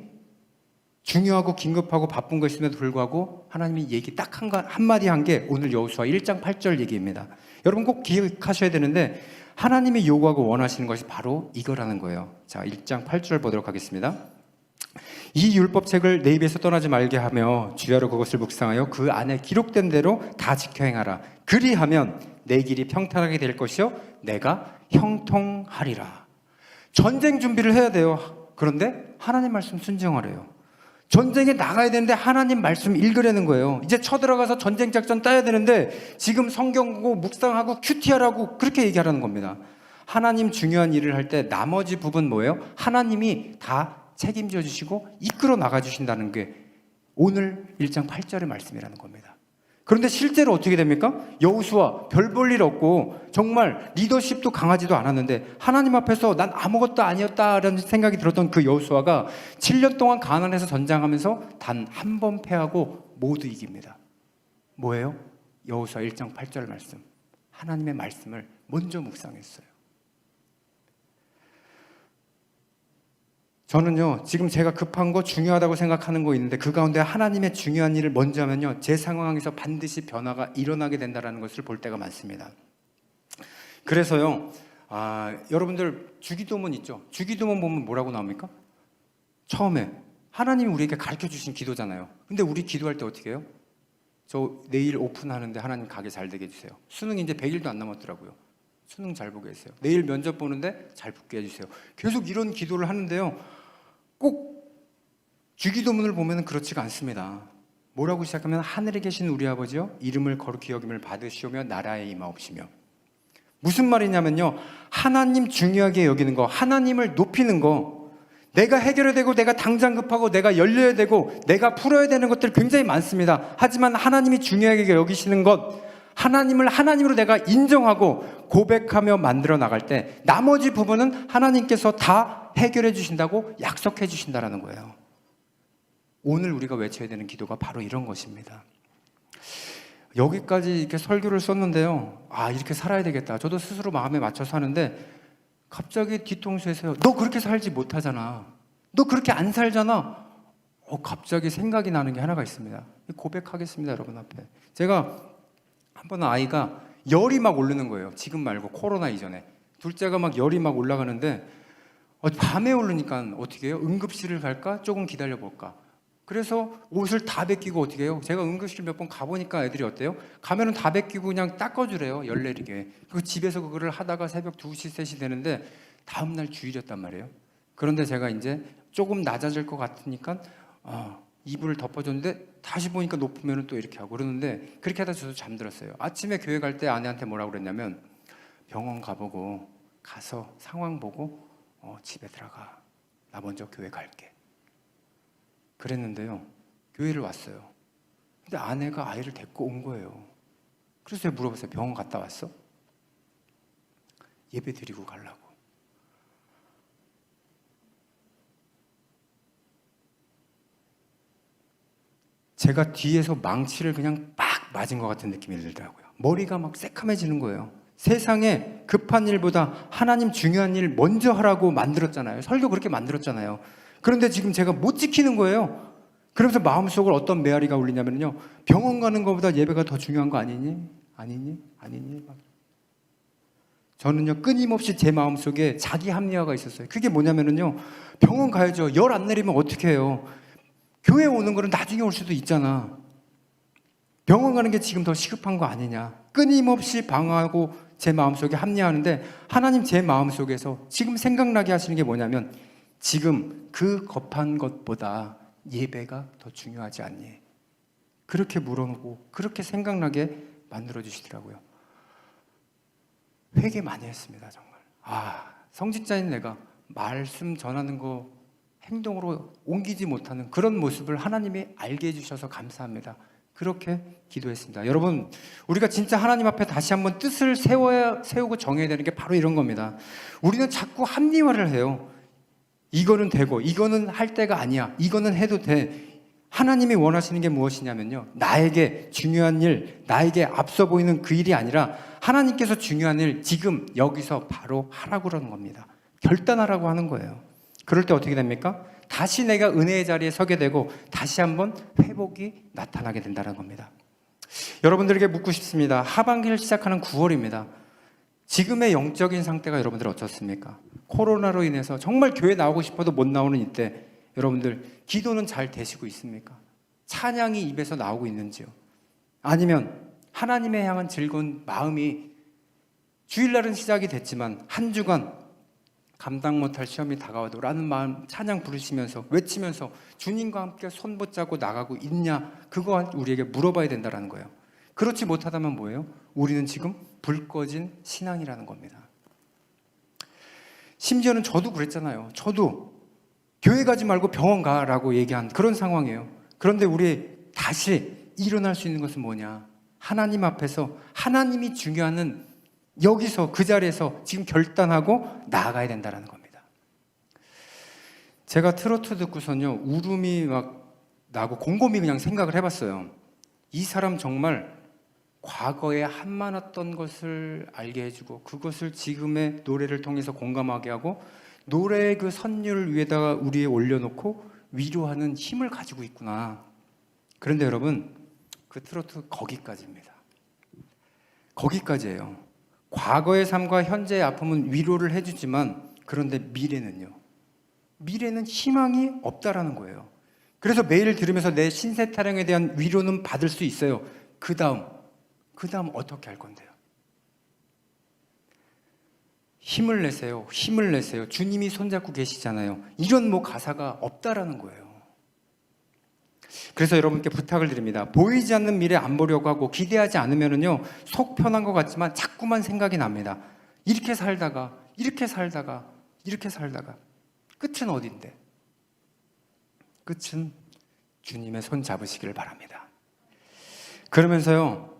중요하고 긴급하고 바쁜 것임에도 불구하고 하나님이 얘기 딱 한마디 한 게 오늘 여호수아 1장 8절 얘기입니다. 여러분 꼭 기억하셔야 되는데, 하나님이 요구하고 원하시는 것이 바로 이거라는 거예요. 자, 1장 8절 보도록 하겠습니다. 이 율법책을 내 입에서 떠나지 말게 하며 주야로 그것을 묵상하여 그 안에 기록된 대로 다 지켜 행하라. 그리하면 내 길이 평탄하게 될 것이요 내가 형통하리라. 전쟁 준비를 해야 돼요. 그런데 하나님 말씀 순종하래요. 전쟁에 나가야 되는데 하나님 말씀 읽으라는 거예요. 이제 쳐들어가서 전쟁 작전 따야 되는데 지금 성경 보고 묵상하고 큐티하라고 그렇게 얘기하라는 겁니다. 하나님 중요한 일을 할 때 나머지 부분 뭐예요? 하나님이 다 책임져 주시고 이끌어 나가 주신다는 게 오늘 1장 8절의 말씀이라는 겁니다. 그런데 실제로 어떻게 됩니까? 여호수아 별 볼 일 없고 정말 리더십도 강하지도 않았는데 하나님 앞에서 난 아무것도 아니었다라는 생각이 들었던 그 여호수아가 7년 동안 가나안에서 전장하면서 단 한 번 패하고 모두 이깁니다. 뭐예요? 여호수아 1장 8절 말씀, 하나님의 말씀을 먼저 묵상했어요. 저는요, 지금 제가 급한 거 중요하다고 생각하는 거 있는데 그 가운데 하나님의 중요한 일을 먼저 하면요, 제 상황에서 반드시 변화가 일어나게 된다는 것을 볼 때가 많습니다. 그래서요, 여러분들 주기도문 있죠? 주기도문 보면 뭐라고 나옵니까? 처음에 하나님이 우리에게 가르쳐 주신 기도잖아요. 근데 우리 기도할 때 어떻게 해요? 저 내일 오픈하는데 하나님 가게 잘 되게 해주세요. 수능 이제 100일도 안 남았더라고요. 수능 잘 보게 해주세요. 내일 면접 보는데 잘 붙게 해주세요. 계속 이런 기도를 하는데요, 꼭 주기도문을 보면 그렇지가 않습니다. 뭐라고 시작하면 하늘에 계신 우리 아버지여 이름을 거룩히 여김을 받으시오며 나라에 임하옵시며. 무슨 말이냐면요, 하나님 중요하게 여기는 거, 하나님을 높이는 거. 내가 해결해야 되고 내가 당장 급하고 내가 열려야 되고 내가 풀어야 되는 것들 굉장히 많습니다. 하지만 하나님이 중요하게 여기시는 것, 하나님을 하나님으로 내가 인정하고 고백하며 만들어 나갈 때 나머지 부분은 하나님께서 다 해결해 주신다고 약속해 주신다라는 거예요. 오늘 우리가 외쳐야 되는 기도가 바로 이런 것입니다. 여기까지 이렇게 설교를 썼는데요, 이렇게 살아야 되겠다. 저도 스스로 마음에 맞춰서 하는데 갑자기 뒤통수에서요, 너 그렇게 살지 못하잖아, 너 그렇게 안 살잖아. 갑자기 생각이 나는 게 하나가 있습니다. 고백하겠습니다, 여러분 앞에. 제가 한 번은 아이가 열이 막 오르는 거예요. 지금 말고 코로나 이전에. 둘째가 막 열이 막 올라가는데 밤에 오르니까 어떻게 해요? 응급실을 갈까? 조금 기다려 볼까? 그래서 옷을 다 벗기고 어떻게 해요? 제가 응급실 몇 번 가보니까 애들이 어때요? 가면은 다 벗기고 그냥 닦아주래요, 열 내리게. 그 집에서 그거를 하다가 새벽 2시, 3시 되는데 다음날 주일이었단 말이에요. 그런데 제가 이제 조금 낮아질 것 같으니까 이불을 덮어줬는데 다시 보니까 높으면 또 이렇게 하고 그러는데, 그렇게 하다 저도 잠들었어요. 아침에 교회 갈 때 아내한테 뭐라고 그랬냐면, 병원 가보고 가서 상황 보고 집에 들어가, 나 먼저 교회 갈게 그랬는데요, 교회를 왔어요. 근데 아내가 아이를 데리고 온 거예요. 그래서 제가 물어봤어요. 병원 갔다 왔어? 예배 드리고 가려고. 제가 뒤에서 망치를 그냥 빡 맞은 것 같은 느낌이 들더라고요. 머리가 막 새카매지는 거예요. 세상에 급한 일보다 하나님 중요한 일 먼저 하라고 만들었잖아요. 설교 그렇게 만들었잖아요. 그런데 지금 제가 못 지키는 거예요. 그러면서 마음속으로 어떤 메아리가 울리냐면요, 병원 가는 것보다 예배가 더 중요한 거 아니니? 아니니? 저는요, 끊임없이 제 마음속에 자기 합리화가 있었어요. 그게 뭐냐면요, 병원 가야죠. 열 안 내리면 어떻게 해요? 교회 오는 거는 나중에 올 수도 있잖아. 병원 가는 게 지금 더 시급한 거 아니냐. 끊임없이 방어하고 제 마음속에 합리화하는데, 하나님 제 마음속에서 지금 생각나게 하시는 게 뭐냐면, 지금 그 급한 것보다 예배가 더 중요하지 않니? 그렇게 물어보고 그렇게 생각나게 만들어주시더라고요. 회개 많이 했습니다, 정말. 성직자인 내가 말씀 전하는 거 행동으로 옮기지 못하는 그런 모습을 하나님이 알게 해주셔서 감사합니다. 그렇게 기도했습니다. 여러분, 우리가 진짜 하나님 앞에 다시 한번 뜻을 세우고 정해야 되는 게 바로 이런 겁니다. 우리는 자꾸 합리화를 해요. 이거는 되고 이거는 할 때가 아니야, 이거는 해도 돼. 하나님이 원하시는 게 무엇이냐면요, 나에게 중요한 일, 나에게 앞서 보이는 그 일이 아니라 하나님께서 중요한 일 지금 여기서 바로 하라고 그러는 겁니다. 결단하라고 하는 거예요. 그럴 때 어떻게 됩니까? 다시 내가 은혜의 자리에 서게 되고 다시 한번 회복이 나타나게 된다는 겁니다. 여러분들에게 묻고 싶습니다. 하반기를 시작하는 9월입니다. 지금의 영적인 상태가 여러분들 어떻습니까? 코로나로 인해서 정말 교회 나오고 싶어도 못 나오는 이때, 여러분들 기도는 잘 되시고 있습니까? 찬양이 입에서 나오고 있는지요? 아니면 하나님에 향한 즐거운 마음이, 주일날은 시작이 됐지만 한 주간 감당 못할 시험이 다가와도 라는 마음 찬양 부르시면서 외치면서 주님과 함께 손 붙잡고 나가고 있냐, 그거 우리에게 물어봐야 된다는 거예요. 그렇지 못하다면 뭐예요? 우리는 지금 불 꺼진 신앙이라는 겁니다. 심지어는 저도 그랬잖아요. 저도 교회 가지 말고 병원 가라고 얘기한 그런 상황이에요. 그런데 우리 다시 일어날 수 있는 것은 뭐냐? 하나님 앞에서 하나님이 중요한, 여기서 그 자리에서 지금 결단하고 나아가야 된다는 겁니다. 제가 트로트 듣고선요, 울음이 막 나고 곰곰이 그냥 생각을 해봤어요. 이 사람 정말 과거에 한많았던 것을 알게 해주고 그것을 지금의 노래를 통해서 공감하게 하고 노래의 그 선율 위에다가 우리에 올려놓고 위로하는 힘을 가지고 있구나. 그런데 여러분, 그 트로트 거기까지입니다. 거기까지예요. 과거의 삶과 현재의 아픔은 위로를 해주지만, 그런데 미래는요, 미래는 희망이 없다라는 거예요. 그래서 매일 들으면서 내 신세 타령에 대한 위로는 받을 수 있어요. 그 다음 어떻게 할 건데요? 힘을 내세요. 주님이 손잡고 계시잖아요. 이런 가사가 없다라는 거예요. 그래서 여러분께 부탁을 드립니다. 보이지 않는 미래 안 보려고 하고 기대하지 않으면은요, 속 편한 것 같지만 자꾸만 생각이 납니다. 이렇게 살다가 끝은 어딘데? 끝은 주님의 손 잡으시기를 바랍니다. 그러면서요,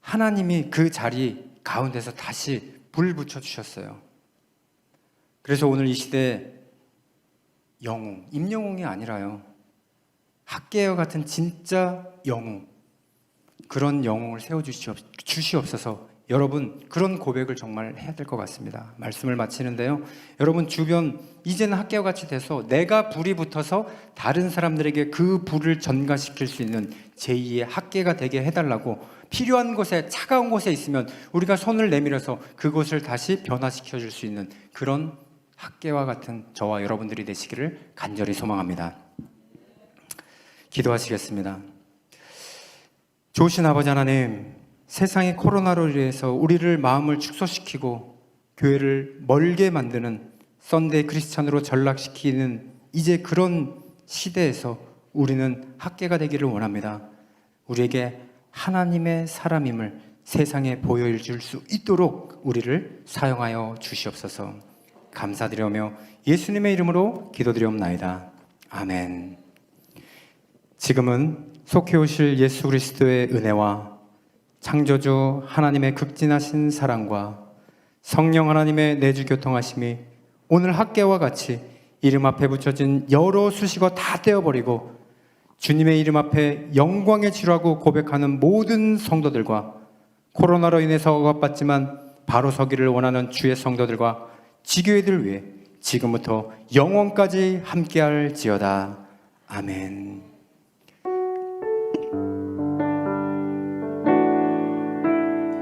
하나님이 그 자리 가운데서 다시 불 붙여주셨어요. 그래서 오늘 이 시대에 영웅, 임영웅이 아니라요, 학개와 같은 진짜 영웅, 그런 영웅을 세워주시옵소서. 여러분, 그런 고백을 정말 해야 될 것 같습니다. 말씀을 마치는데요, 여러분 주변 이제는 학개와 같이 돼서 내가 불이 붙어서 다른 사람들에게 그 불을 전가시킬 수 있는 제2의 학개가 되게 해달라고, 필요한 곳에, 차가운 곳에 있으면 우리가 손을 내밀어서 그곳을 다시 변화시켜 줄 수 있는 그런 학개와 같은 저와 여러분들이 되시기를 간절히 소망합니다. 기도하시겠습니다. 좋으신 아버지 하나님, 세상의 코로나로 인해서 우리를 마음을 축소시키고 교회를 멀게 만드는 썬데이 크리스찬으로 전락시키는 이제 그런 시대에서 우리는 학개가 되기를 원합니다. 우리에게 하나님의 사람임을 세상에 보여줄 수 있도록 우리를 사용하여 주시옵소서. 감사드리며 예수님의 이름으로 기도드리옵나이다. 아멘. 지금은 속해 오실 예수 그리스도의 은혜와 창조주 하나님의 극진하신 사랑과 성령 하나님의 내주 교통하심이 오늘 학개와 같이 이름 앞에 붙여진 여러 수식어 다 떼어버리고 주님의 이름 앞에 영광의 지루하고 고백하는 모든 성도들과 코로나로 인해서 억압받지만 바로 서기를 원하는 주의 성도들과 지교회들 위해 지금부터 영원까지 함께할지어다. 아멘.